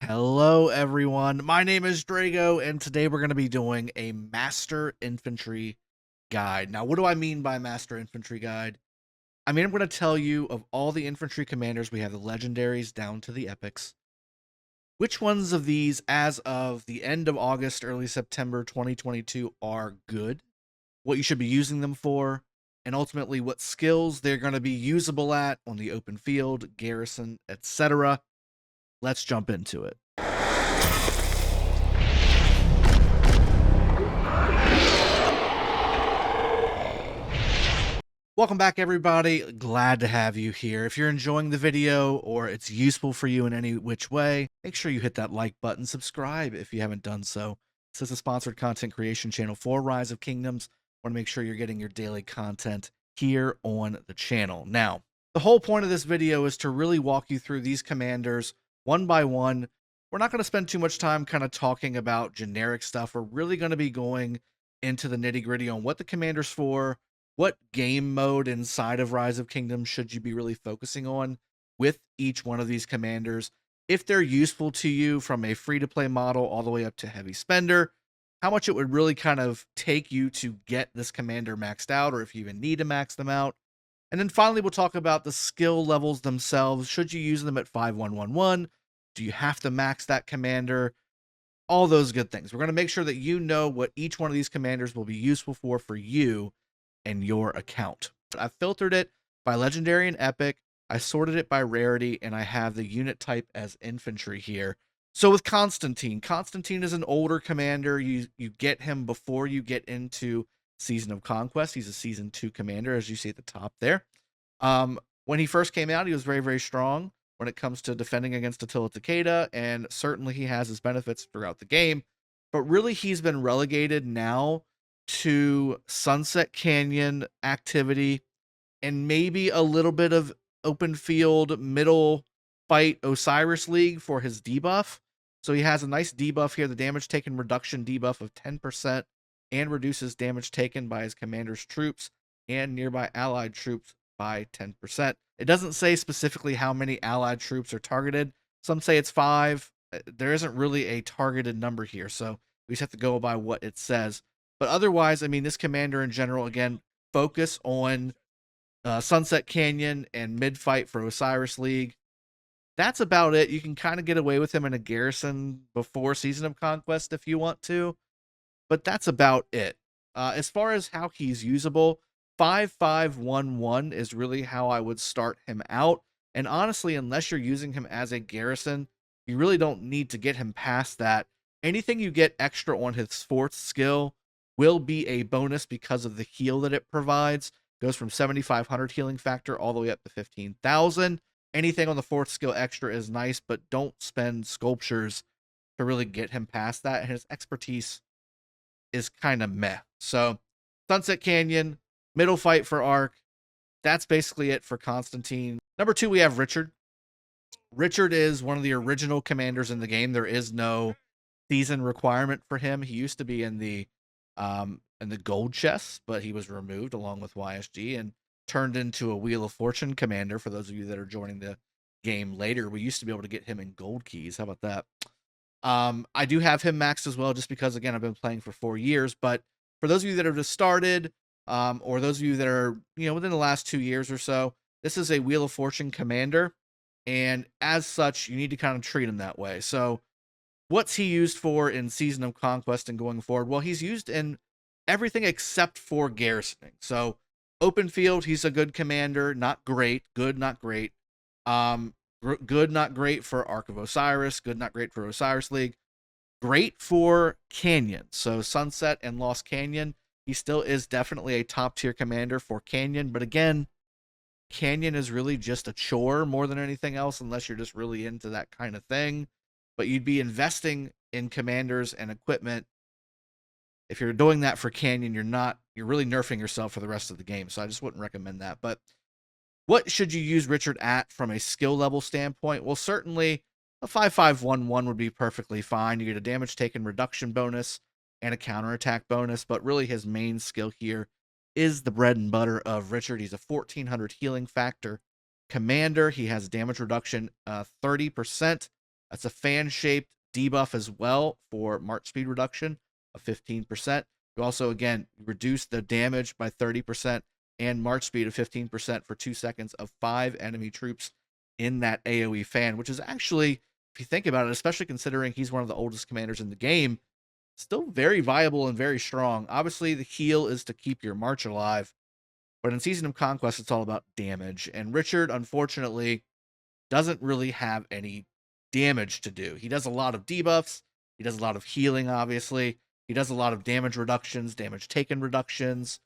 Hello, everyone. My name is Drago, and today we're going to be doing a Master Infantry Guide. Now, what do I mean by Master Infantry Guide? I'm going to tell you of all the infantry commanders, we have the legendaries down to the epics. Which ones of these, as of the end of August, early September 2022, are good, what you should be using them for, and ultimately what skills they're going to be usable at on the open field, garrison, etc. Let's jump into it. Welcome back, everybody. Glad to have you here. If you're enjoying the video or it's useful for you in any which way, make sure you hit that like button, subscribe if you haven't done so. This is a sponsored content creation channel for Rise of Kingdoms. I want to make sure you're getting your daily content here on the channel. Now, the whole point of this video is to really walk you through these commanders one by one. We're not going to spend too much time kind of talking about generic stuff. We're really going to be going into the nitty-gritty on what the commander's for, what game mode inside of Rise of Kingdoms should you be really focusing on with each one of these commanders, if they're useful to you from a free-to-play model all the way up to heavy spender, how much it would really kind of take you to get this commander maxed out, or if you even need to max them out. And then finally, we'll talk about the skill levels themselves. Should you use them at 5111? Do you have to max that commander? All those good things. We're going to make sure that you know what each one of these commanders will be useful for you and your account. I filtered it by legendary and epic. I sorted it by rarity, and I have the unit type as infantry here. So with Constantine is an older commander. You get him before you get into Season of Conquest. He's a Season 2 commander, as you see at the top there. When he first came out, he was very, very strong when it comes to defending against Attila Takeda, and certainly he has his benefits throughout the game. But really, he's been relegated now to Sunset Canyon activity and maybe a little bit of open field middle fight Osiris League for his debuff. So he has a nice debuff here, the damage taken reduction debuff of 10%, and reduces damage taken by his commander's troops and nearby allied troops by 10%. It doesn't say specifically how many allied troops are targeted. Some say it's 5. There isn't really a targeted number here, so we just have to go by what it says. But otherwise, I mean, this commander in general, again, focus on Sunset Canyon and mid-fight for Osiris League. That's about it. You can kind of get away with him in a garrison before Season of Conquest if you want to, but that's about it. As far as how he's usable, 5511 is really how I would start him out. And honestly, unless you're using him as a garrison, you really don't need to get him past that. Anything you get extra on his 4th skill will be a bonus because of the heal that it provides. Goes from 7,500 healing factor all the way up to 15,000. Anything on the 4th skill extra is nice, but don't spend sculptures to really get him past that. And his expertise is kind of meh. So Sunset Canyon, middle fight for Arc. That's basically it for Constantine. Number 2, we have Richard. Richard is one of the original commanders in the game. There is no season requirement for him. He used to be in the gold chests, but he was removed along with YSG and turned into a Wheel of Fortune commander. For those of you that are joining the game later, we used to be able to get him in gold keys. How about that? I do have him maxed as well, just because, again, I've been playing for 4 years. But for those of you that have just started, or those of you that are, within the last 2 years or so, this is a Wheel of Fortune commander, and as such, you need to kind of treat him that way. So what's he used for in Season of Conquest and going forward? Well, he's used in everything except for garrisoning. So open field, he's a good commander, not great. Good, not great. Good, not great for Ark of Osiris. Good, not great for Osiris League. Great for Canyon. So Sunset and Lost Canyon, he still is definitely a top tier commander for Canyon. But again, Canyon is really just a chore more than anything else, unless you're just really into that kind of thing. But you'd be investing in commanders and equipment. If you're doing that for Canyon, you're really nerfing yourself for the rest of the game. So I just wouldn't recommend that. But what should you use Richard at from a skill level standpoint? Well, certainly a 5511 would be perfectly fine. You get a damage taken reduction bonus and a counterattack bonus, but really his main skill here is the bread and butter of Richard. He's a 1400 healing factor commander. He has damage reduction 30%, That's a fan-shaped debuff as well for March speed reduction of 15%. You also, again, reduce the damage by 30% and March speed of 15% for 2 seconds of 5 enemy troops in that AoE fan, which is actually, if you think about it, especially considering he's one of the oldest commanders in the game, still very viable and very strong. Obviously, the heal is to keep your March alive, but in Season of Conquest, it's all about damage. And Richard, unfortunately, doesn't really have any damage to do. He does a lot of debuffs. He does a lot of healing, obviously. He does a lot of damage reductions, damage taken reductions,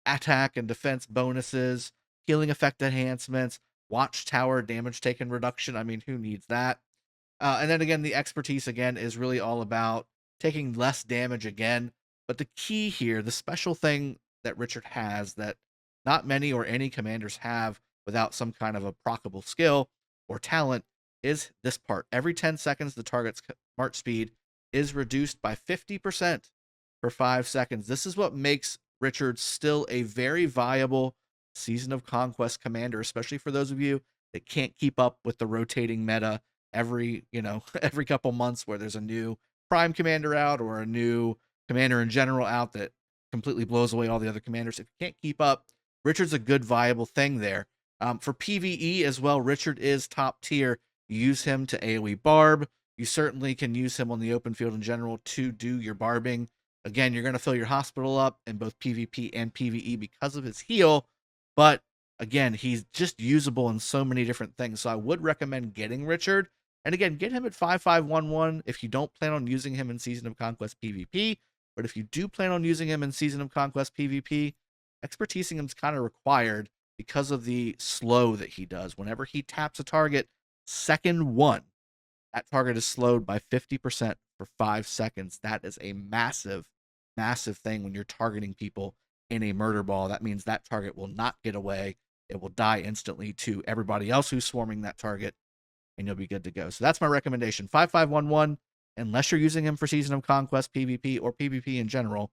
attack and defense bonuses, healing effect enhancements, watchtower damage taken reduction. I mean, who needs that? And then again, the expertise again is really all about taking less damage again. But the key here, the special thing that Richard has that not many or any commanders have without some kind of a proccable skill or talent, is this part. Every 10 seconds, the target's march speed is reduced by 50% for 5 seconds. This is what makes Richard still a very viable Season of Conquest commander, especially for those of you that can't keep up with the rotating meta every, every couple months where there's a new prime commander out or a new commander in general out that completely blows away all the other commanders. If you can't keep up, Richard's a good viable thing there. For PvE as well, Richard is top tier. You use him to AoE barb. You certainly can use him on the open field in general to do your barbing. Again, you're going to fill your hospital up in both PvP and PvE because of his heal, but again, he's just usable in so many different things. So I would recommend getting Richard. And again, get him at 5511 if you don't plan on using him in Season of Conquest PvP. But if you do plan on using him in Season of Conquest PvP, expertising him is kind of required because of the slow that he does. Whenever he taps a target, second 1, that target is slowed by 50% for 5 seconds. That is a massive, massive thing when you're targeting people in a murder ball. That means that target will not get away. It will die instantly to everybody else who's swarming that target, and you'll be good to go. So that's my recommendation. 5511, unless you're using him for Season of Conquest PvP or PvP in general,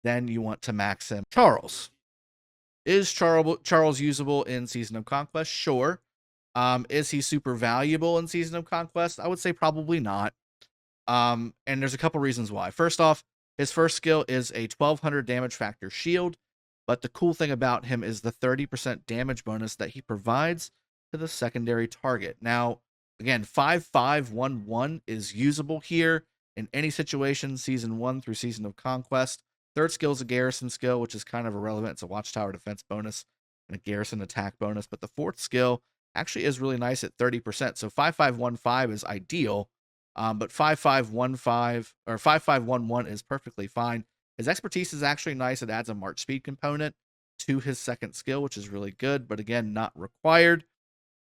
then you want to max him. Charles. Is Charles usable in Season of Conquest? Sure. Is he super valuable in Season of Conquest? I would say probably not. And there's a couple reasons why. First off, his first skill is a 1200 damage factor shield, but the cool thing about him is the 30% damage bonus that he provides to the secondary target. Now, again, 5511 is usable here in any situation, Season 1 through Season of Conquest. Third skill is a garrison skill, which is kind of irrelevant. It's a watchtower defense bonus and a garrison attack bonus. But the fourth skill actually is really nice at 30%. So 5515 is ideal, but 5515 or 5511 is perfectly fine. His expertise is actually nice. It adds a march speed component to his second skill, which is really good, but again, not required.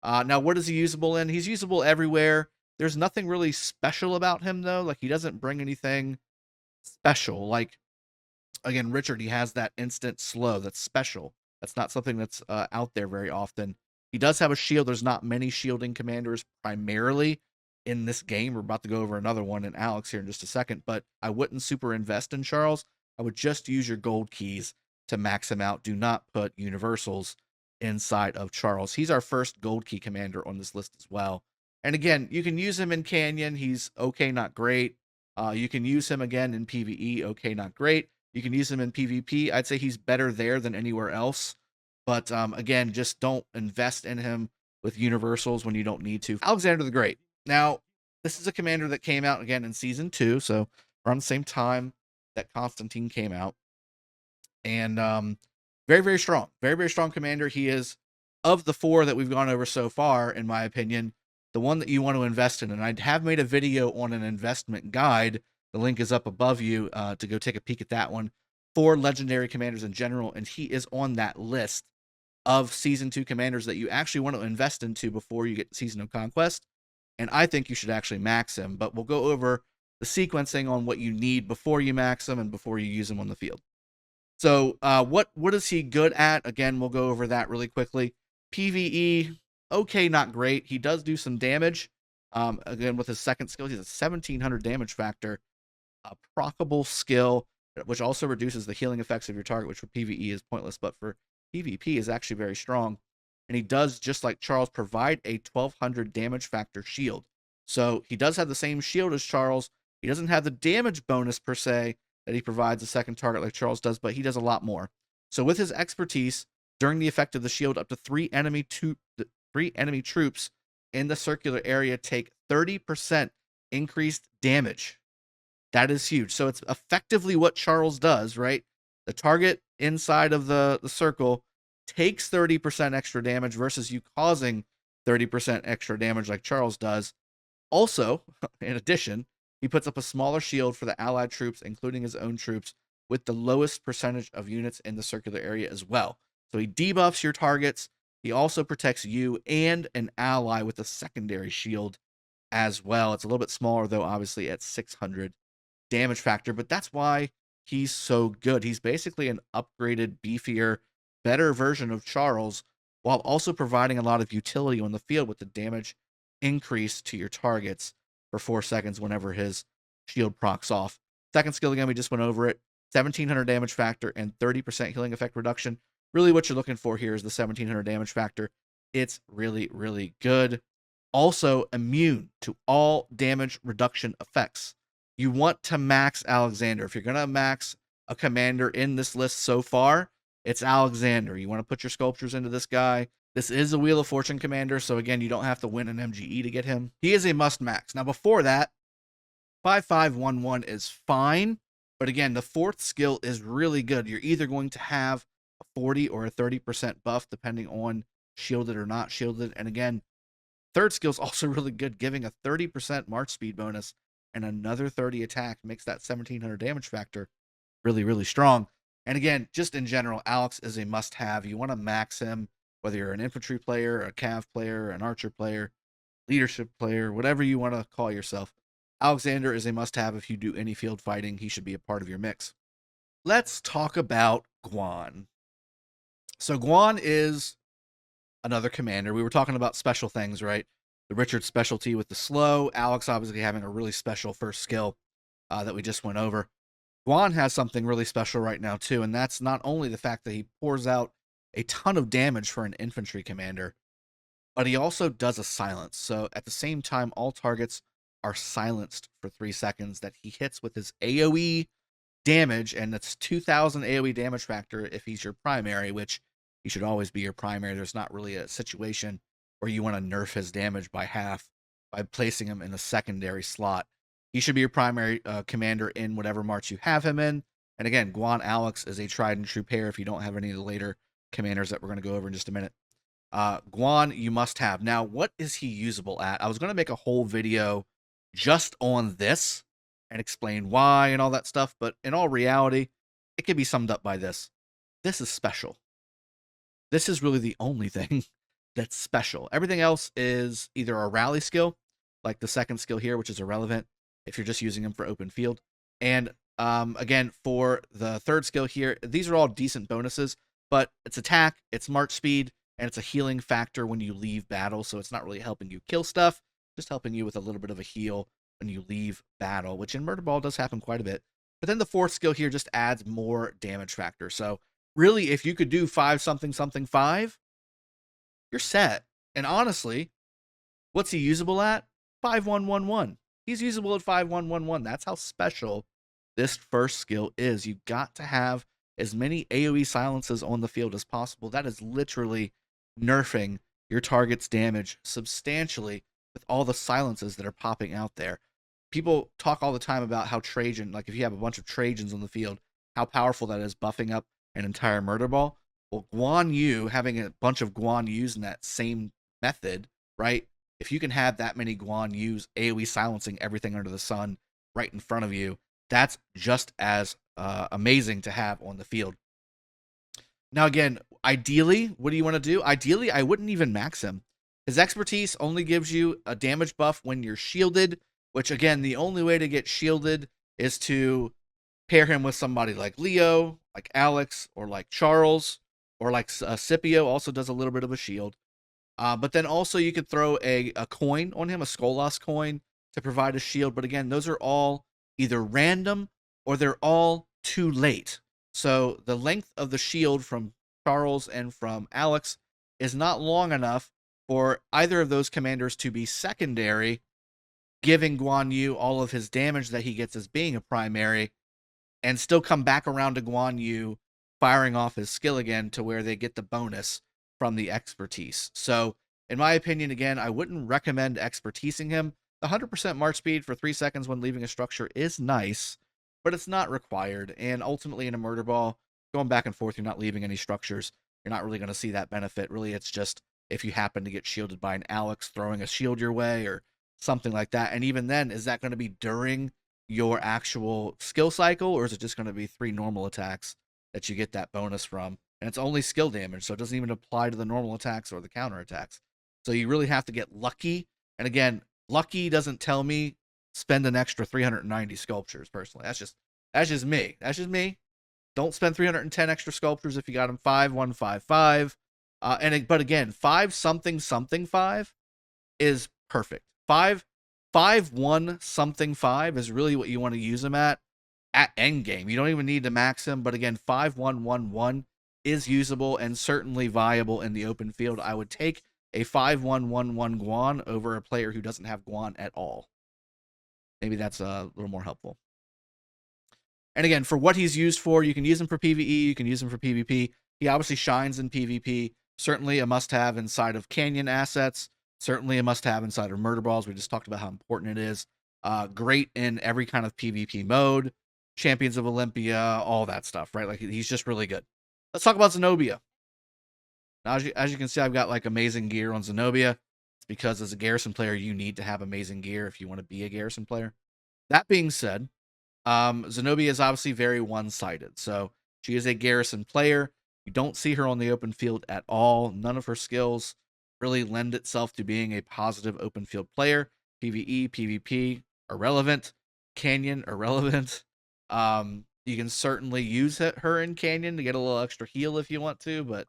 Now, what is he usable in? He's usable everywhere. There's nothing really special about him, though. Like, he doesn't bring anything special. Like, again, Richard, he has that instant slow. That's special. That's not something that's out there very often. He does have a shield. There's not many shielding commanders primarily in this game. We're about to go over another one in Alex here in just a second, but I wouldn't super invest in Charles. I would just use your gold keys to max him out. Do not put universals inside of Charles. He's our first gold key commander on this list as well. And again, you can use him in Canyon. He's okay, not great. You can use him again in PvE. Okay, not great. You can use him in PvP. I'd say he's better there than anywhere else. But again, just don't invest in him with universals when you don't need to. Alexander the Great. Now, this is a commander that came out again in Season 2, so around the same time that Constantine came out. And very, very strong. Very, very strong commander. He is, of the 4 that we've gone over so far, in my opinion, the one that you want to invest in. And I have made a video on an investment guide. The link is up above you to go take a peek at that one for legendary commanders in general. And he is on that list of Season 2 commanders that you actually want to invest into before you get Season of Conquest. And I think you should actually max him. But we'll go over the sequencing on what you need before you max him and before you use him on the field. So what is he good at? Again, we'll go over that really quickly. PvE, okay, not great. He does do some damage. Again, with his second skill, he's a 1700 damage factor. A proccable skill, which also reduces the healing effects of your target, which for PvE is pointless, but for PvP is actually very strong. And he does, just like Charles, provide a 1200 damage factor shield. So he does have the same shield as Charles. He doesn't have the damage bonus per se that he provides a second target like Charles does, but he does a lot more. So with his expertise, during the effect of the shield, up to three enemy troops in the circular area take 30% increased damage. That is huge. So it's effectively what Charles does, right? The target inside of the circle takes 30% extra damage versus you causing 30% extra damage like Charles does. Also, in addition, he puts up a smaller shield for the allied troops, including his own troops, with the lowest percentage of units in the circular area as well. So he debuffs your targets. He also protects you and an ally with a secondary shield as well. It's a little bit smaller, though, obviously at 600 damage factor, but that's why he's so good. He's basically an upgraded, beefier, better version of Charles, while also providing a lot of utility on the field with the damage increase to your targets for 4 seconds whenever his shield procs off. Second skill, again, we just went over it. 1700 damage factor and 30% healing effect reduction. Really what you're looking for here is the 1700 damage factor. It's really, really good. Also immune to all damage reduction effects. You want to max Alexander. If you're going to max a commander in this list so far, it's Alexander. You want to put your sculptures into this guy. This is a Wheel of Fortune commander, so again, you don't have to win an MGE to get him. He is a must max. Now, before that, 5511 is fine, but again, the fourth skill is really good. You're either going to have a 40 or a 30% buff, depending on shielded or not shielded. And again, third skill is also really good, giving a 30% march speed bonus and another 30 attack, makes that 1700 damage factor really, really strong. And again, just in general, Alex is a must-have. You want to max him, whether you're an infantry player, a cav player, an archer player, leadership player, whatever you want to call yourself. Alexander is a must-have if you do any field fighting. He should be a part of your mix. Let's talk about Guan. So Guan is another commander. We were talking about special things, right? The Richard specialty with the slow. Alex obviously having a really special first skill that we just went over. Guan has something really special right now too, and that's not only the fact that he pours out a ton of damage for an infantry commander, but he also does a silence. So at the same time, all targets are silenced for 3 seconds that he hits with his AoE damage, and that's 2000 AoE damage factor if he's your primary, which he should always be your primary. There's not really a situation where you want to nerf his damage by half by placing him in a secondary slot. He should be your primary commander in whatever march you have him in. And again, Guan Alex is a tried and true pair if you don't have any of the later commanders that we're going to go over in just a minute. Guan, you must have. Now, what is he usable at? I was going to make a whole video just on this and explain why and all that stuff, but in all reality, it can be summed up by this. This is special. This is really the only thing that's special. Everything else is either a rally skill, like the second skill here, which is irrelevant if you're just using them for open field. And again, for the third skill here, these are all decent bonuses, but it's attack, it's march speed, and it's a healing factor when you leave battle, so it's not really helping you kill stuff, just helping you with a little bit of a heal when you leave battle, which in Murder Ball does happen quite a bit. But then the fourth skill here just adds more damage factor. So really, if you could do 5 something something 5, you're set. And honestly, what's he usable at? 5111. He's usable at 5111. That's how special this first skill is. You've got to have as many AoE silences on the field as possible. That is literally nerfing your target's damage substantially with all the silences that are popping out there. People talk all the time about how Trajan, like if you have a bunch of Trajans on the field, how powerful that is buffing up an entire murder ball. Well, Guan Yu, having a bunch of Guan Yus in that same method, right? If you can have that many Guan Yus AoE silencing everything under the sun right in front of you, that's just as amazing to have on the field. Now, again, ideally, what do you want to do? Ideally, I wouldn't even max him. His expertise only gives you a damage buff when you're shielded, which, again, the only way to get shielded is to pair him with somebody like Leo, like Alex, or like Charles, or like Scipio also does a little bit of a shield. But then also you could throw a coin on him, a Skolas coin, to provide a shield. But again, those are all either random or they're all too late. So the length of the shield from Charles and from Alex is not long enough for either of those commanders to be secondary giving Guan Yu all of his damage that he gets as being a primary, and still come back around to Guan Yu firing off his skill again to where they get the bonus from the expertise. So, in my opinion, again, I wouldn't recommend expertising him. The 100% march speed for 3 seconds when leaving a structure is nice, but it's not required. And ultimately, in a murder ball, going back and forth, you're not leaving any structures. You're not really going to see that benefit. Really, it's just if you happen to get shielded by an Alex throwing a shield your way or something like that. And even then, is that going to be during your actual skill cycle, or is it just going to be 3 normal attacks that you get that bonus from? And it's only skill damage, so it doesn't even apply to the normal attacks or the counter attacks. So you really have to get lucky. And again, lucky doesn't tell me spend an extra 390 sculptures. Personally, that's just me. That's just me. Don't spend 310 extra sculptures if you got them 5-1-5-5. But again, 5 something something 5 is perfect. 5-1 something 5 is really what you want to use them at endgame. You don't even need to max him, but again, 5-1-1-1 is usable and certainly viable in the open field. I would take a 5-1-1-1 Guan over a player who doesn't have Guan at all. Maybe that's a little more helpful. And again, for what he's used for, you can use him for PvE, you can use him for PvP. He obviously shines in PvP. Certainly a must-have inside of Canyon assets. Certainly a must-have inside of murder balls. We just talked about how important it is. Great in every kind of PvP mode. Champions of Olympia, all that stuff, right? Like, he's just really good. Let's talk about Zenobia. Now, as you can see, I've got like amazing gear on Zenobia. It's because as a Garrison player, you need to have amazing gear if you want to be a Garrison player. That being said, Zenobia is obviously very one-sided. So she is a Garrison player. You don't see her on the open field at all. None of her skills really lend itself to being a positive open field player. PvE, PvP, irrelevant. Canyon, irrelevant. You can certainly use her in Canyon to get a little extra heal if you want to, but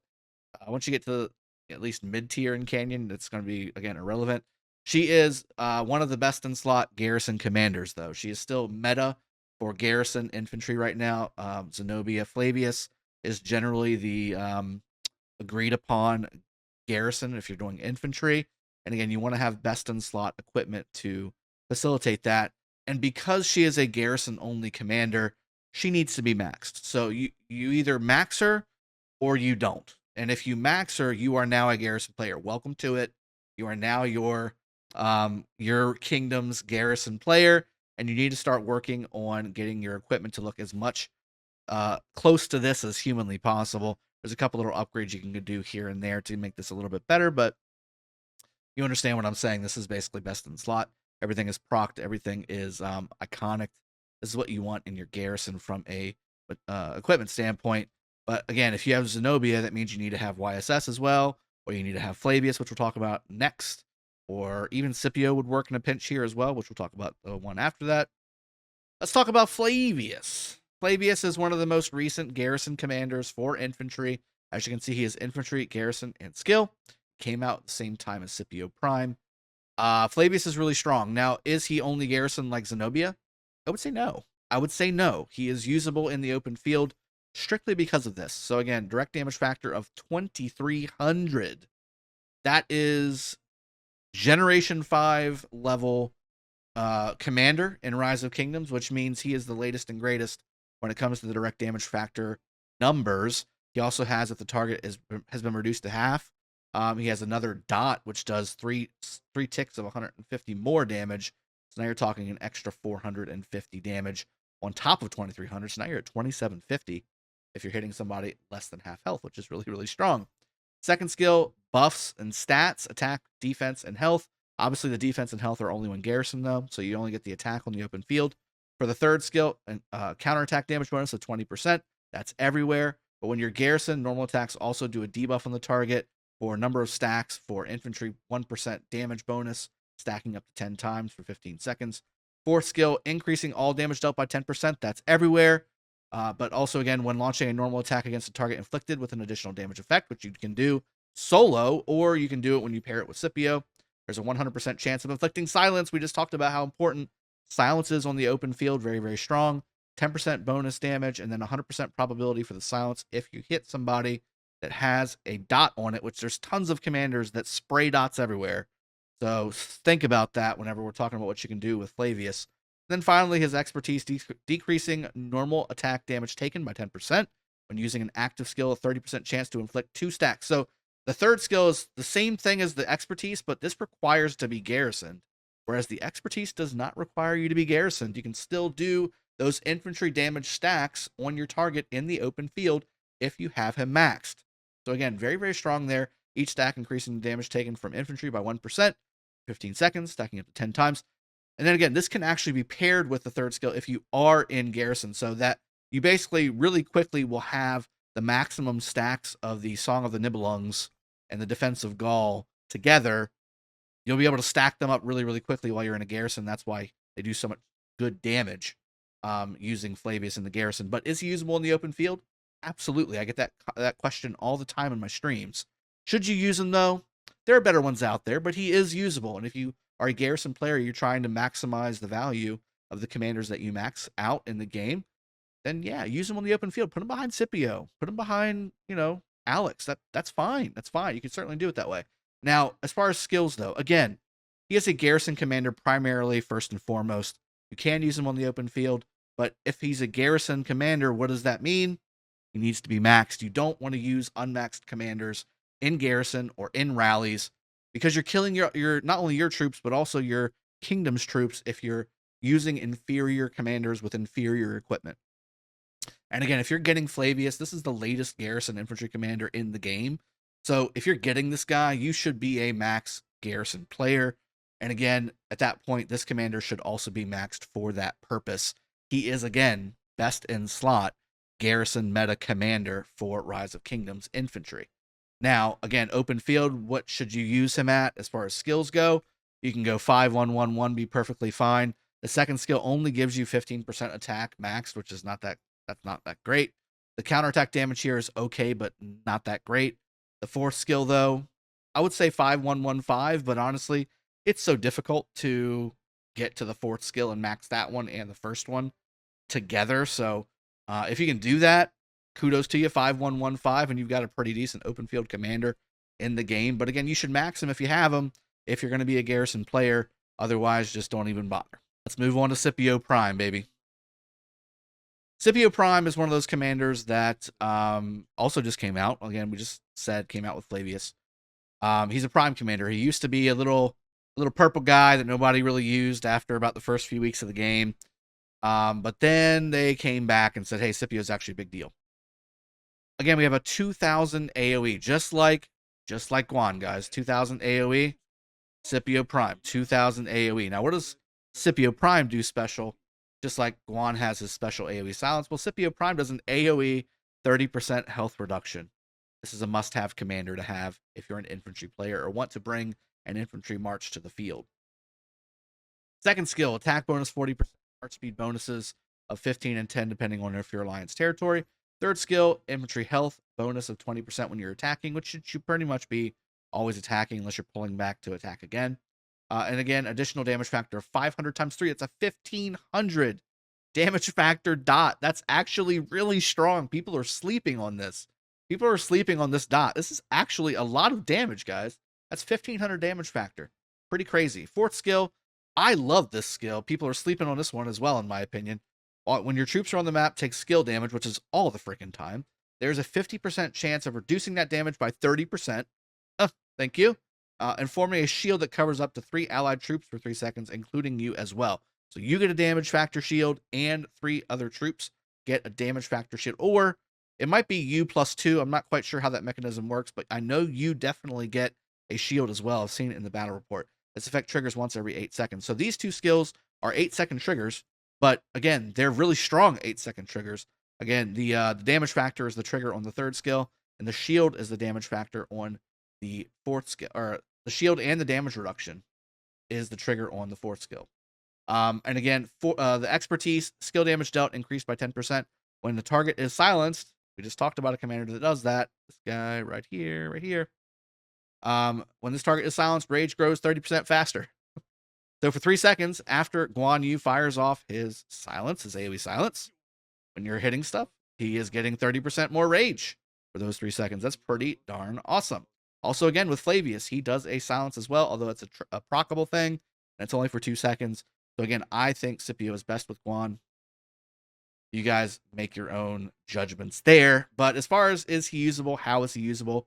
once you get to at least mid-tier in Canyon, it's going to be, again, irrelevant. She is one of the best in slot Garrison commanders, though. She is still meta for Garrison infantry right now. Zenobia Flavius is generally the agreed upon Garrison if you're doing infantry. And again, you want to have best in slot equipment to facilitate that. And because she is a Garrison only commander, she needs to be maxed. So you either max her or you don't. And if you max her, you are now a Garrison player. Welcome to it. You are now your kingdom's Garrison player, and you need to start working on getting your equipment to look as much close to this as humanly possible. There's a couple little upgrades you can do here and there to make this a little bit better, but you understand what I'm saying. This is basically best in slot. Everything is procced. Everything is iconic. This is what you want in your Garrison from a equipment standpoint. But again, if you have Zenobia, that means you need to have YSS as well, or you need to have Flavius, which we'll talk about next, or even Scipio would work in a pinch here as well, which we'll talk about the one after that. Let's talk about Flavius. Flavius is one of the most recent Garrison commanders for infantry. As you can see, he is infantry, Garrison, and skill. Came out at the same time as Scipio Prime. Flavius is really strong. Now, is he only Garrison like Zenobia? I would say no. I would say no. He is usable in the open field strictly because of this. So again, direct damage factor of 2,300. That is Generation 5 level commander in Rise of Kingdoms, which means he is the latest and greatest when it comes to the direct damage factor numbers. He also has, if the target has been reduced to half, he has another dot, which does three ticks of 150 more damage. So now you're talking an extra 450 damage on top of 2,300. So now you're at 2,750 if you're hitting somebody less than half health, which is really, really strong. Second skill, buffs and stats, attack, defense, and health. Obviously, the defense and health are only when Garrison, though, so you only get the attack on the open field. For the third skill, counterattack damage bonus of 20%. That's everywhere. But when you're Garrison, normal attacks also do a debuff on the target for a number of stacks. For infantry, 1% damage bonus, stacking up to 10 times for 15 seconds. Fourth skill, increasing all damage dealt by 10%. That's everywhere. But also, again, when launching a normal attack against a target inflicted with an additional damage effect, which you can do solo, or you can do it when you pair it with Scipio. There's a 100% chance of inflicting silence. We just talked about how important silence is on the open field. Very, very strong. 10% bonus damage, and then 100% probability for the silence if you hit somebody that has a dot on it, which there's tons of commanders that spray dots everywhere. So think about that whenever we're talking about what you can do with Flavius. Then finally, his expertise decreasing normal attack damage taken by 10%. When using an active skill, a 30% chance to inflict 2 stacks. So the third skill is the same thing as the expertise, but this requires to be garrisoned. Whereas the expertise does not require you to be garrisoned. You can still do those infantry damage stacks on your target in the open field if you have him maxed. So again, very, very strong there. Each stack increasing the damage taken from infantry by 1%, 15 seconds, stacking up to 10 times. And then again, this can actually be paired with the third skill if you are in garrison, so that you basically really quickly will have the maximum stacks of the Song of the Nibelungs and the Defense of Gaul together. You'll be able to stack them up really, really quickly while you're in a garrison. That's why they do so much good damage using Flavius in the garrison. But is he usable in the open field? Absolutely. I get that question all the time in my streams. Should you use him, though? There are better ones out there, but he is usable. And if you are a garrison player, you're trying to maximize the value of the commanders that you max out in the game, then yeah, use him on the open field. Put him behind Scipio. Put him behind, Alex. That's fine. That's fine. You can certainly do it that way. Now, as far as skills, though, again, he is a garrison commander primarily, first and foremost. You can use him on the open field, but if he's a garrison commander, what does that mean? He needs to be maxed. You don't want to use unmaxed commanders in garrison or in rallies, because you're killing your not only your troops, but also your kingdom's troops if you're using inferior commanders with inferior equipment. And again, if you're getting Flavius, this is the latest garrison infantry commander in the game. So if you're getting this guy, you should be a max garrison player. And again, at that point, this commander should also be maxed for that purpose. He is, again, best in slot garrison meta commander for Rise of Kingdoms infantry. Now, again, open field, what should you use him at as far as skills go? You can go 5-1-1-1, be perfectly fine. The second skill only gives you 15% attack maxed, which is that's not that great. The counterattack damage here is okay, but not that great. The fourth skill, though, I would say 5-1-1-5, but honestly, it's so difficult to get to the fourth skill and max that one and the first one together. So if you can do that, kudos to you, 5-1-1-5, and you've got a pretty decent open field commander in the game. But again, you should max him if you have him, if you're going to be a garrison player. Otherwise, just don't even bother. Let's move on to Scipio Prime, baby. Scipio Prime is one of those commanders that also just came out. Again, we just said came out with Flavius. He's a Prime commander. He used to be a little purple guy that nobody really used after about the first few weeks of the game. But then they came back and said, hey, Scipio is actually a big deal. Again, we have a 2,000 AoE, just like Guan, guys. 2,000 AoE, Scipio Prime, 2,000 AoE. Now, what does Scipio Prime do special? Just like Guan has his special AoE silence, well, Scipio Prime does an AoE 30% health reduction. This is a must-have commander to have if you're an infantry player or want to bring an infantry march to the field. Second skill, attack bonus 40%, march speed bonuses of 15 and 10 depending on if you're Alliance territory. Third skill, infantry health bonus of 20% when you're attacking, which should pretty much be always attacking unless you're pulling back to attack again. And again, additional damage factor of 500 times 3. It's a 1,500 damage factor dot. That's actually really strong. People are sleeping on this. People are sleeping on this dot. This is actually a lot of damage, guys. That's 1,500 damage factor. Pretty crazy. Fourth skill, I love this skill. People are sleeping on this one as well, in my opinion. When your troops are on the map, take skill damage, which is all the freaking time. There's a 50% chance of reducing that damage by 30%. Thank you. And forming a shield that covers up to 3 allied troops for 3 seconds, including you as well. So you get a damage factor shield, and 3 other troops get a damage factor shield. Or it might be you plus 2. I'm not quite sure how that mechanism works, but I know you definitely get a shield as well. I've seen it in the battle report. This effect triggers once every 8 seconds. So these 2 skills are 8-second triggers. But again, they're really strong 8-second triggers. Again, the damage factor is the trigger on the third skill, and the shield is the damage factor on the fourth skill. Or the shield and the damage reduction is the trigger on the fourth skill. And again, for the expertise, skill damage dealt increased by 10% when the target is silenced. We just talked about a commander that does that. This guy right here, right here. When this target is silenced, rage grows 30% faster. So for 3 seconds after Guan Yu fires off his silence, his AoE silence, when you're hitting stuff, he is getting 30% more rage for those 3 seconds. That's pretty darn awesome. Also, again, with Flavius, he does a silence as well, although it's a proccable thing, and it's only for 2 seconds. So again, I think Scipio is best with Guan. You guys make your own judgments there. But as far as is he usable, how is he usable?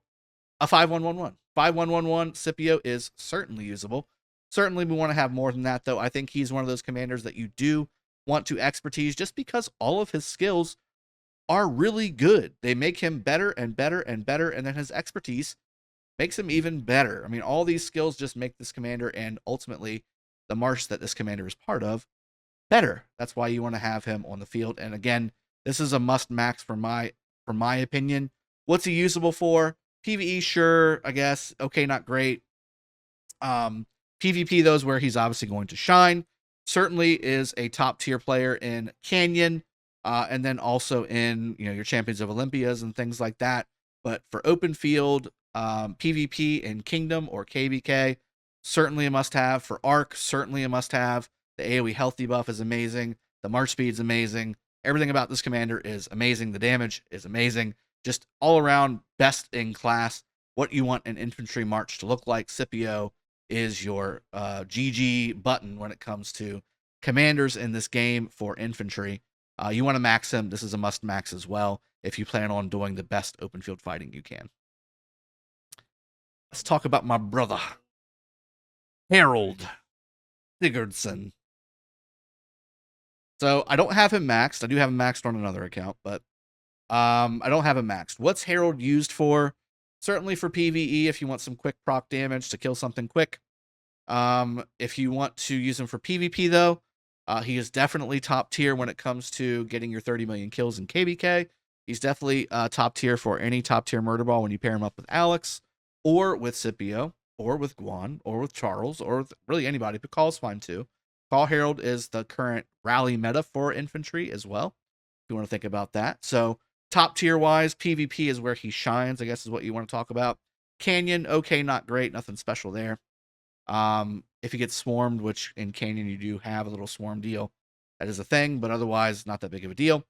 A 5-1-1-1. 5-1-1-1, Scipio is certainly usable. Certainly we want to have more than that, though. I think he's one of those commanders that you do want to expertise just because all of his skills are really good. They make him better and better and better, and then his expertise makes him even better. I mean, all these skills just make this commander and ultimately the march that this commander is part of better. That's why you want to have him on the field. And again, this is a must max for my opinion. What's he usable for? PvE, sure, I guess. Okay, not great. PvP, though, is where he's obviously going to shine. Certainly is a top tier player in Canyon, and then also in your Champions of Olympias and things like that. But for open field, PvP in Kingdom or KBK, certainly a must-have. For Arc, certainly a must-have. The AoE health debuff is amazing. The march speed is amazing. Everything about this commander is amazing. The damage is amazing. Just all around best in class. What you want an infantry march to look like. Scipio is your GG button when it comes to commanders in this game for infantry. You want to max him. This is a must max as well if you plan on doing the best open field fighting you can. Let's talk about my brother, Harald Sigurdsson. So I don't have him maxed. I do have him maxed on another account, but I don't have him maxed. What's Harald used for? Certainly for PvE if you want some quick proc damage to kill something quick. If you want to use him for PvP, though, he is definitely top tier when it comes to getting your 30 million kills in KBK. He's definitely top tier for any top tier murder ball when you pair him up with Alex, or with Scipio, or with Guan, or with Charles, or with really anybody. Pakal's fine too. Pakal Harald is the current rally meta for infantry as well, if you want to think about that. So top tier wise, PvP is where he shines, I guess is what you want to talk about. Canyon, okay, not great, nothing special there. If you get swarmed, which in Canyon you do have a little swarm deal, that is a thing, but otherwise not that big of a deal.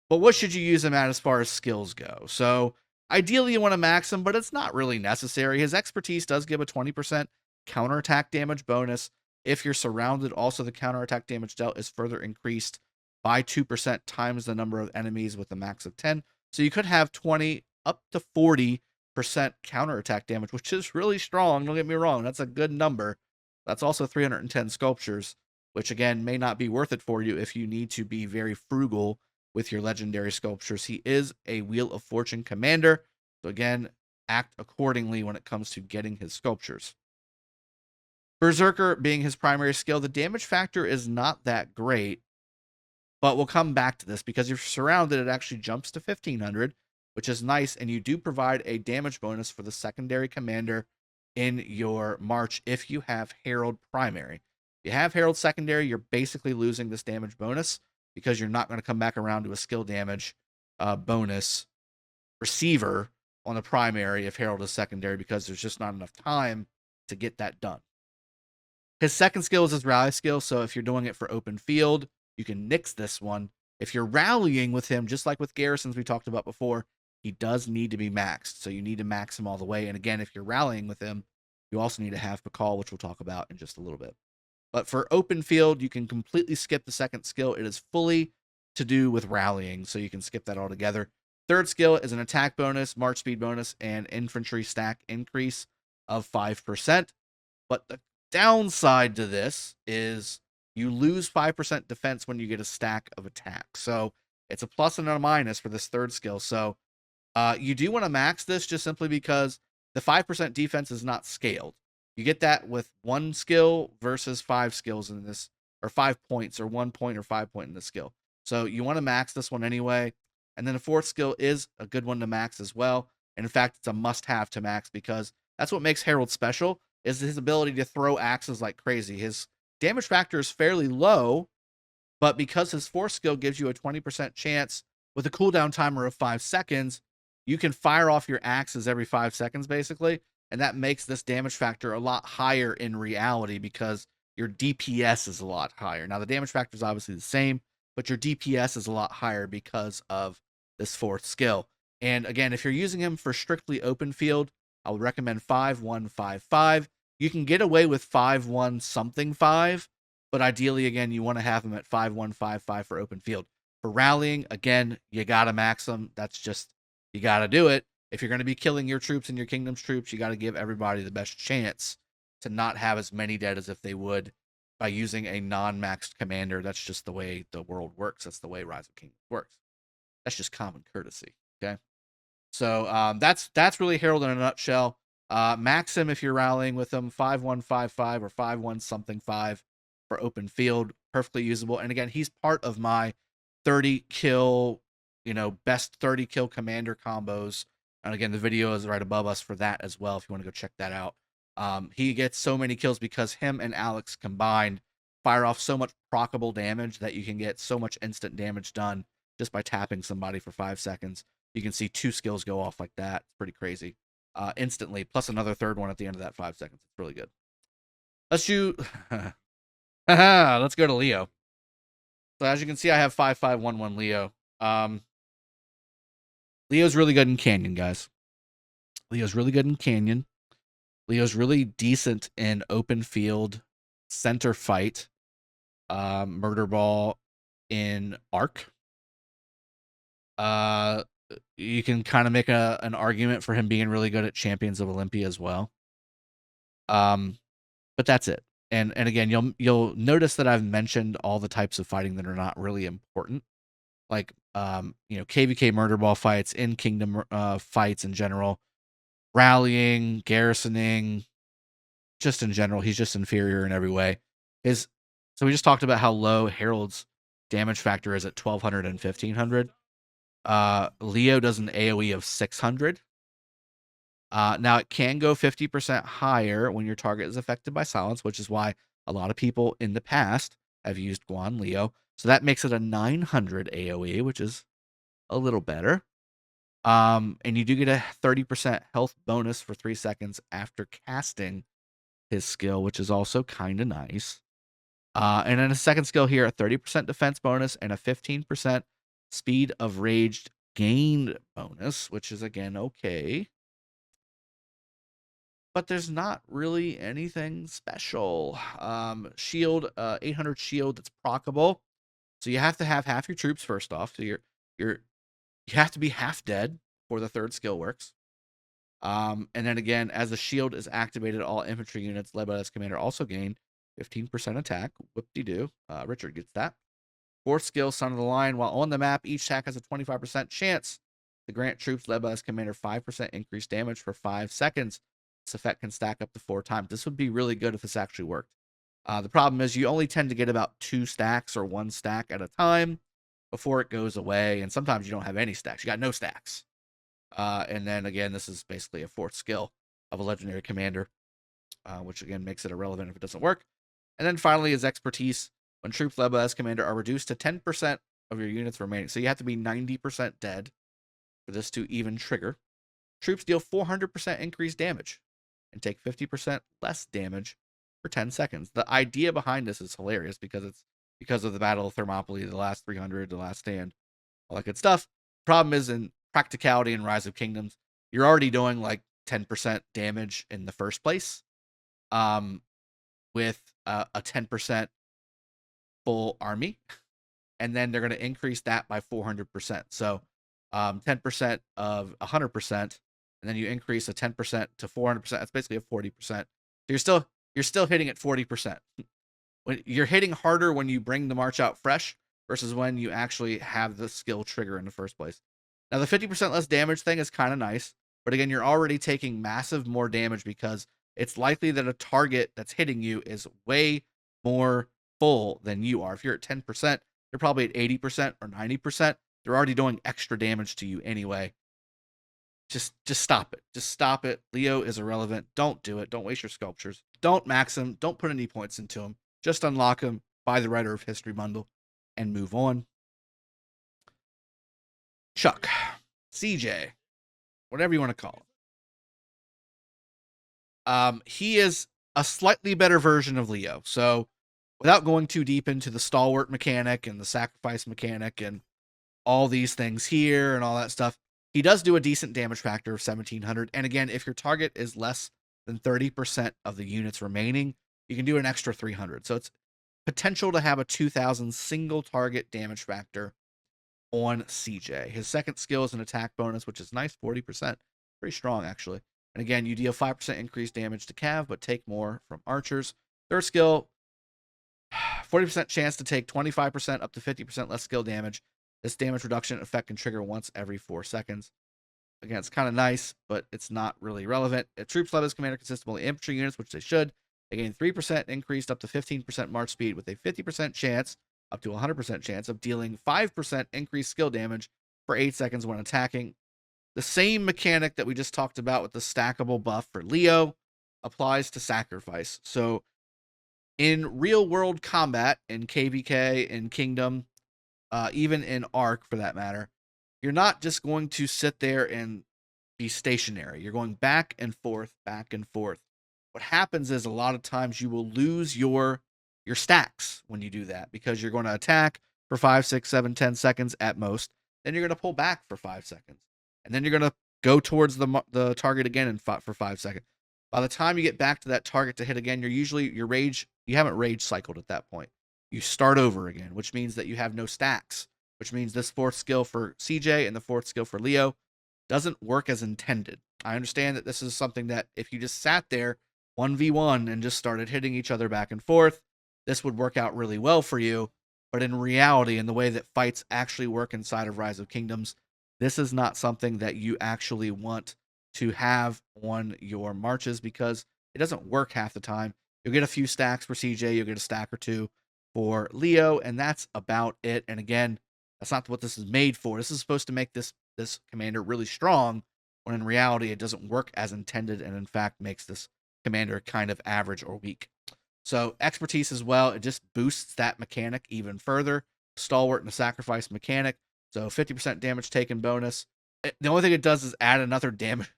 But what should you use him at as far as skills go? So ideally you want to max him, but it's not really necessary. His expertise does give a 20% counterattack damage bonus. If you're surrounded, also the counterattack damage dealt is further increased by 2% times the number of enemies with a max of 10. So you could have 20 up to 40% counterattack damage, which is really strong. Don't get me wrong. That's a good number. That's also 310 sculptures, which again may not be worth it for you if you need to be very frugal with your legendary sculptures. He is a Wheel of Fortune commander. So again, act accordingly when it comes to getting his sculptures. Berserker being his primary skill, the damage factor is not that great, but we'll come back to this because if you're surrounded, it actually jumps to 1500, which is nice, and you do provide a damage bonus for the secondary commander in your march if you have Herald primary. If you have Herald secondary, you're basically losing this damage bonus because you're not going to come back around to a skill damage bonus receiver on the primary if Herald is secondary because there's just not enough time to get that done. His second skill is his rally skill, so if you're doing it for open field, you can nix this one. If you're rallying with him, just like with Garrisons we talked about before, he does need to be maxed, so you need to max him all the way. And again, if you're rallying with him, you also need to have Pakal, which we'll talk about in just a little bit. But for open field, you can completely skip the second skill. It is fully to do with rallying, so you can skip that altogether. Third skill is an attack bonus, march speed bonus, and infantry stack increase of 5%. But the downside to this is you lose 5% defense when you get a stack of attack. So it's a plus and a minus for this third skill. So you do want to max this just simply because the 5% defense is not scaled. You get that with 1 skill versus 5 skills in this, or 5 points, or 1 point or 5 point in this skill. So you want to max this one anyway. And then the fourth skill is a good one to max as well. And in fact, it's a must-have to max because that's what makes Herald special, is his ability to throw axes like crazy. His damage factor is fairly low, but because his fourth skill gives you a 20% chance with a cooldown timer of 5 seconds, you can fire off your axes every 5 seconds, basically. And that makes this damage factor a lot higher in reality because your DPS is a lot higher. Now, the damage factor is obviously the same, but your DPS is a lot higher because of this fourth skill. And again, if you're using him for strictly open field, I would recommend 5-1-5-5. You can get away with 5-1 something 5, but ideally, again, you want to have them at 5-1-5-5 for open field. For rallying, again, you got to max them. That's just, you got to do it. If you're going to be killing your troops and your kingdom's troops, you got to give everybody the best chance to not have as many dead as if they would by using a non-maxed commander. That's just the way the world works. That's the way Rise of Kingdoms works. That's just common courtesy. Okay. So that's really Harald in a nutshell. Max him if you're rallying with him, 5-1-5-5 or 5-1 something 5 for open field. Perfectly usable. And again, he's part of my 30 kill, best 30 kill commander combos. And again, the video is right above us for that as well if you want to go check that out. He gets so many kills because him and Alex combined fire off so much proccable damage that you can get so much instant damage done just by tapping somebody for 5 seconds. You can see 2 skills go off like that. It's pretty crazy. Instantly, plus another third one at the end of that 5 seconds. It's really good. Let's shoot. Let's go to Leo. So as you can see, I have 5-5-1-1 Leo. Leo's really good in Canyon, guys. Leo's really good in Canyon. Leo's really decent in open field, center fight, murder ball in Arc. You can kind of make an argument for him being really good at Champions of Olympia as well. But that's it. And again, you'll notice that I've mentioned all the types of fighting that are not really important. Like KVK murder ball fights, in kingdom fights in general, rallying, garrisoning, just in general, he's just inferior in every way. So we just talked about how low Harald's damage factor is at 1200 and 1500. Leo does an AoE of 600. Now it can go 50% higher when your target is affected by silence, which is why a lot of people in the past have used Guan Leo. So that makes it a 900 AoE, which is a little better. And you do get a 30% health bonus for 3 seconds after casting his skill, which is also kind of nice. And then a second skill here, a 30% defense bonus and a 15% speed of raged gained bonus, which is again okay. But there's not really anything special. Shield, 800 shield that's proccable. So you have to have half your troops first off. So you have to be half dead before the third skill works. And then again, as the shield is activated, all infantry units led by this commander also gain 15% attack. Whoop-de-doo. Richard gets that. Fourth skill, Son of the Lion. While on the map, each attack has a 25% chance to grant troops led by this commander 5% increased damage for 5 seconds. This effect can stack up to 4 times. This would be really good if this actually worked. The problem is you only tend to get about 2 stacks or 1 stack at a time before it goes away. And sometimes you don't have any stacks. You got no stacks. And then again, this is basically a 4th skill of a legendary commander, which again makes it irrelevant if it doesn't work. And then finally is expertise. When troops led by this commander are reduced to 10% of your units remaining. So you have to be 90% dead for this to even trigger. Troops deal 400% increased damage and take 50% less damage for 10 seconds. The idea behind this is hilarious because it's because of the Battle of Thermopylae, the last 300, the last stand, all that good stuff. Problem is in practicality in Rise of Kingdoms, you're already doing like 10% damage in the first place with a 10% full army. And then they're going to increase that by 400%. So 10% of 100%, and then you increase a 10% to 400%. That's basically a 40%. So you're still hitting at 40%. When you're hitting harder when you bring the march out fresh versus when you actually have the skill trigger in the first place. Now the 50% less damage thing is kind of nice, but again, you're already taking massive more damage because it's likely that a target that's hitting you is way more full than you are. If you're at 10%, they're probably at 80% or 90%. They're already doing extra damage to you anyway. Just stop it. Just stop it. Leo is irrelevant. Don't do it. Don't waste your sculptures. Don't max him. Don't put any points into him. Just unlock him, buy the Writer of History bundle, and move on. Chuck, CJ, whatever you want to call him. He is a slightly better version of Leo. So without going too deep into the stalwart mechanic and the sacrifice mechanic and all these things here and all that stuff, He does do a decent damage factor of 1700. And again, if your target is less than 30% of the units remaining, you can do an extra 300. So it's potential to have a 2000 single target damage factor on CJ. His second skill is an attack bonus, which is nice, 40%. Pretty strong, actually. And again, you deal 5% increased damage to cav, but take more from archers. Third skill, 40% chance to take 25% up to 50% less skill damage. This damage reduction effect can trigger once every 4 seconds. Again, it's kind of nice, but it's not really relevant. If troops led as commander consist of only infantry units, which they should, they gain 3% increased up to 15% march speed with a 50% chance, up to 100% chance of dealing 5% increased skill damage for 8 seconds when attacking. The same mechanic that we just talked about with the stackable buff for Leo applies to sacrifice. So in real world combat, in KVK, in Kingdom, even in Arc for that matter, you're not just going to sit there and be stationary. You're going back and forth, back and forth. What happens is a lot of times you will lose your stacks when you do that, because you're going to attack for 5, 6, 7, 10 seconds at most. Then you're going to pull back for 5 seconds. And then you're going to go towards the target again and for 5 seconds. By the time you get back to that target to hit again, you haven't rage cycled at that point. You start over again, which means that you have no stacks, which means this fourth skill for CJ and the fourth skill for Leo doesn't work as intended. I understand that this is something that if you just sat there 1v1 and just started hitting each other back and forth, this would work out really well for you. But in reality, in the way that fights actually work inside of Rise of Kingdoms, this is not something that you actually want to have on your marches, because it doesn't work half the time. You'll get a few stacks for CJ, you'll get a stack or two for Leo, and that's about it. And again, that's not what this is made for. This is supposed to make this commander really strong, when in reality it doesn't work as intended, and in fact makes this commander kind of average or weak. So expertise as well, it just boosts that mechanic even further. Stalwart and a sacrifice mechanic, so 50% damage taken bonus. The only thing it does is add another damage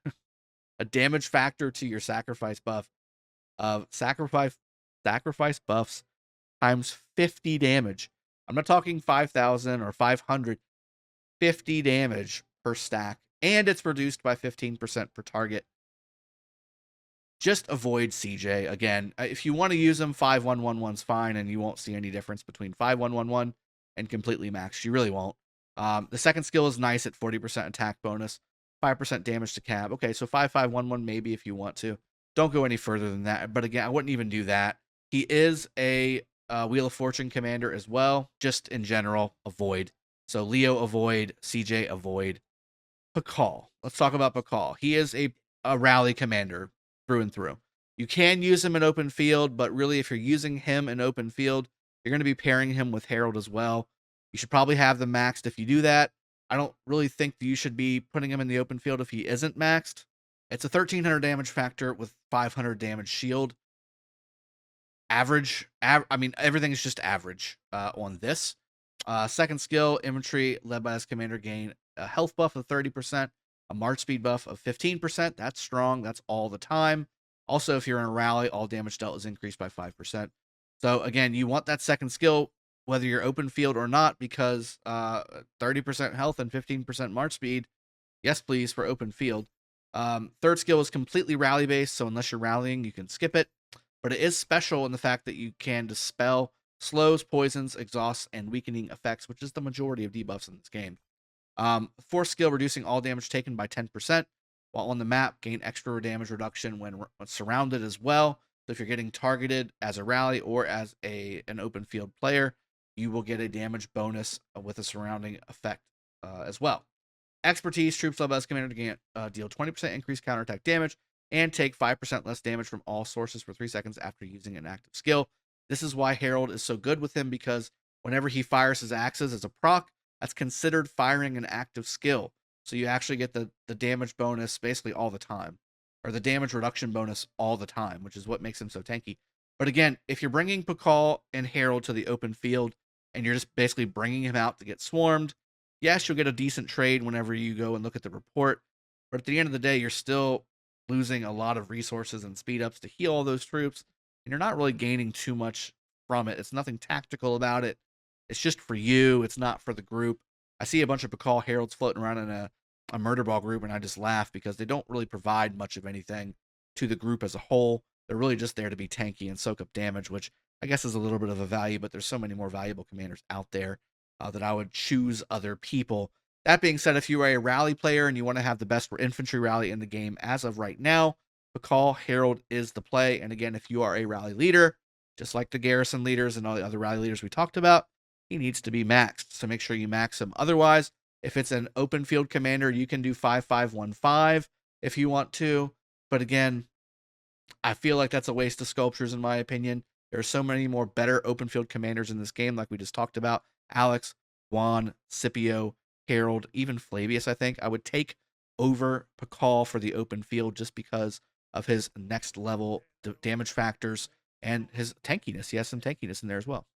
a damage factor to your sacrifice buff of sacrifice buffs times 50 damage. I'm not talking 5,000 or 500, 50 damage per stack, and it's reduced by 15% per target. Just avoid CJ. Again, if you want to use them, 5-1-1-1's fine, and you won't see any difference between 5-1-1-1 and completely maxed. You really won't. The second skill is nice at 40% attack bonus, 5% damage to cab. Okay, so 5-5-1-1 maybe if you want to. Don't go any further than that. But again, I wouldn't even do that. He is a Wheel of Fortune commander as well. Just in general, avoid. So Leo, avoid. CJ, avoid. Pakal. Let's talk about Pakal. He is a rally commander through and through. You can use him in open field, but really if you're using him in open field, you're going to be pairing him with Harald as well. You should probably have them maxed if you do that. I don't really think that you should be putting him in the open field if he isn't maxed. It's a 1300 damage factor with 500 damage shield. Average. I mean, everything is just average on this. Second skill, infantry led by his commander gain a health buff of 30%, a march speed buff of 15%. That's strong. That's all the time. Also, if you're in a rally, all damage dealt is increased by 5%. So again, you want that second skill, whether you're open field or not, because 30% health and 15% march speed. Yes, please, for open field. Third skill is completely rally based, so unless you're rallying, you can skip it. But it is special in the fact that you can dispel slows, poisons, exhausts, and weakening effects, which is the majority of debuffs in this game. Fourth skill, reducing all damage taken by 10%. While on the map, gain extra damage reduction when surrounded as well. So if you're getting targeted as a rally or as an open field player, you will get a damage bonus with a surrounding effect as well. Expertise, troops led by his commander to deal 20% increased counterattack damage and take 5% less damage from all sources for 3 seconds after using an active skill. This is why Harald is so good with him, because whenever he fires his axes as a proc, that's considered firing an active skill. So you actually get the damage bonus basically all the time, or the damage reduction bonus all the time, which is what makes him so tanky. But again, if you're bringing Pakal and Harald to the open field and you're just basically bringing him out to get swarmed, yes, you'll get a decent trade whenever you go and look at the report. But at the end of the day, you're still losing a lot of resources and speed ups to heal all those troops, and you're not really gaining too much from it. It's nothing tactical about it. It's just for you. It's not for the group. I see a bunch of Pakal Heralds floating around in a a murder ball group, and I just laugh because they don't really provide much of anything to the group as a whole. They're really just there to be tanky and soak up damage, which I guess is a little bit of a value, but there's so many more valuable commanders out there that I would choose other people. That being said, if you are a rally player and you want to have the best infantry rally in the game as of right now, Pakal Harald is the play. And again, if you are a rally leader, just like the garrison leaders and all the other rally leaders we talked about, he needs to be maxed. So make sure you max him. Otherwise, if it's an open field commander, you can do 5-5-1-5 if you want to. But again, I feel like that's a waste of sculptures in my opinion. There are so many more better open field commanders in this game, like we just talked about. Alex, Juan, Scipio, Harald, even Flavius, I think I would take over Pakal for the open field just because of his next level damage factors and his tankiness. He has some tankiness in there as well.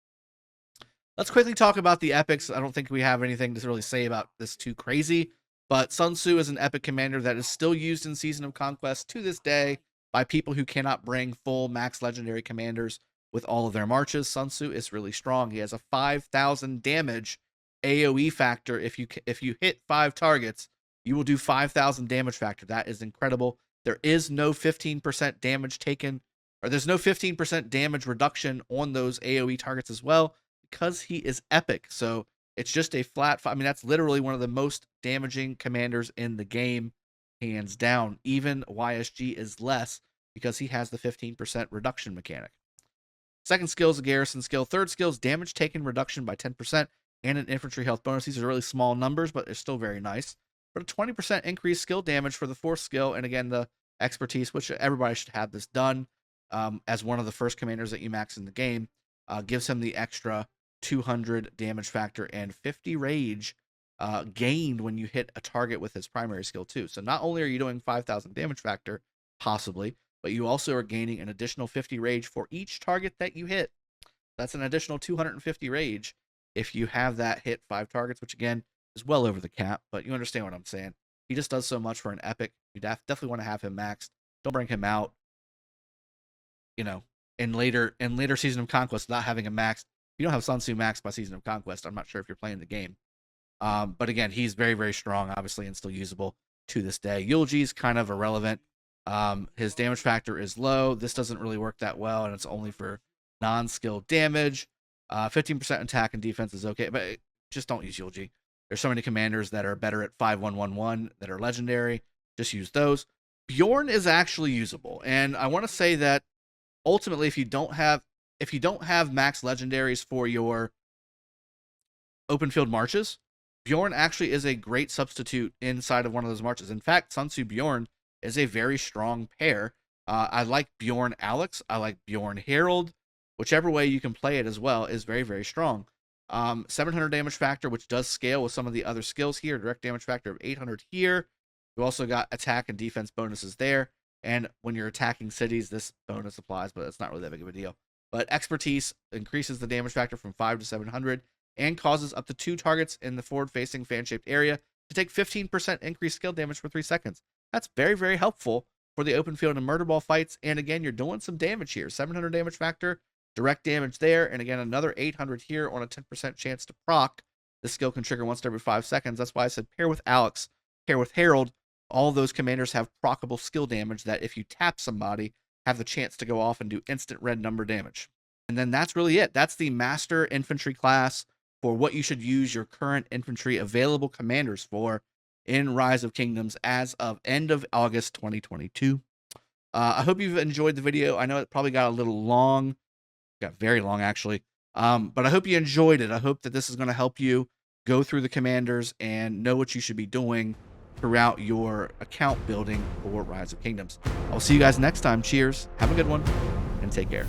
Let's quickly talk about the epics. I don't think we have anything to really say about this too crazy, but Sun Tzu is an epic commander that is still used in Season of Conquest to this day by people who cannot bring full max legendary commanders with all of their marches. Sun Tzu is really strong. He has a 5,000 damage AoE factor. If you hit 5 targets, you will do 5,000 damage factor. That is incredible. There is no 15% damage taken, or there's no 15% damage reduction on those AoE targets as well, because he is epic. So it's just a flat, I mean, that's literally one of the most damaging commanders in the game, hands down. Even YSG is less because he has the 15% reduction mechanic. Second skill is a garrison skill. Third skill is damage taken reduction by 10% and an infantry health bonus. These are really small numbers, but they're still very nice. But a 20% increased skill damage for the fourth skill, and again, the expertise, which everybody should have this done as one of the first commanders that you max in the game, gives him the extra 200 damage factor and 50 rage gained when you hit a target with his primary skill too. So not only are you doing 5,000 damage factor, possibly, but you also are gaining an additional 50 rage for each target that you hit. That's an additional 250 rage if you have that hit 5 targets, which again is well over the cap, but you understand what I'm saying. He just does so much for an epic. You definitely want to have him maxed. Don't bring him out, you know, in later Season of Conquest not having him maxed. You don't have Sun Tzu maxed by Season of Conquest. I'm not sure if you're playing the game. But again, he's very, very strong, obviously, and still usable to this day. Eulji's kind of irrelevant. His damage factor is low. This doesn't really work that well, and it's only for non-skill damage. 15% attack and defense is okay, but just don't use Eulji. There's so many commanders that are better at 5-1-1-1 that are legendary. Just use those. Bjorn is actually usable, and I want to say that ultimately, if you don't have max legendaries for your open field marches, Bjorn actually is a great substitute inside of one of those marches. In fact, Sun Tzu Bjorn is a very strong pair. I like Bjorn Alex. I like Bjorn Harald. Whichever way you can play it as well is very, very strong. 700 damage factor, which does scale with some of the other skills here. Direct damage factor of 800 here. You also got attack and defense bonuses there. And when you're attacking cities, this bonus applies, but it's not really that big of a deal. But expertise increases the damage factor from 5 to 700 and causes up to 2 targets in the forward-facing fan-shaped area to take 15% increased skill damage for 3 seconds. That's very, very helpful for the open field and murder ball fights. And again, you're doing some damage here. 700 damage factor, direct damage there, and again, another 800 here on a 10% chance to proc. This skill can trigger once every 5 seconds. That's why I said pair with Alex, pair with Harald. All of those commanders have proccable skill damage that if you tap somebody, have the chance to go off and do instant red number damage. And then that's really it. That's the master infantry class for what you should use your current infantry available commanders for in Rise of Kingdoms as of end of August 2022. I hope you've enjoyed the video. I know it probably got a little long, got very long actually, but I hope you enjoyed it. I hope that this is going to help you go through the commanders and know what you should be doing throughout your account building for Rise of Kingdoms. I'll see you guys next time. Cheers, have a good one, and take care.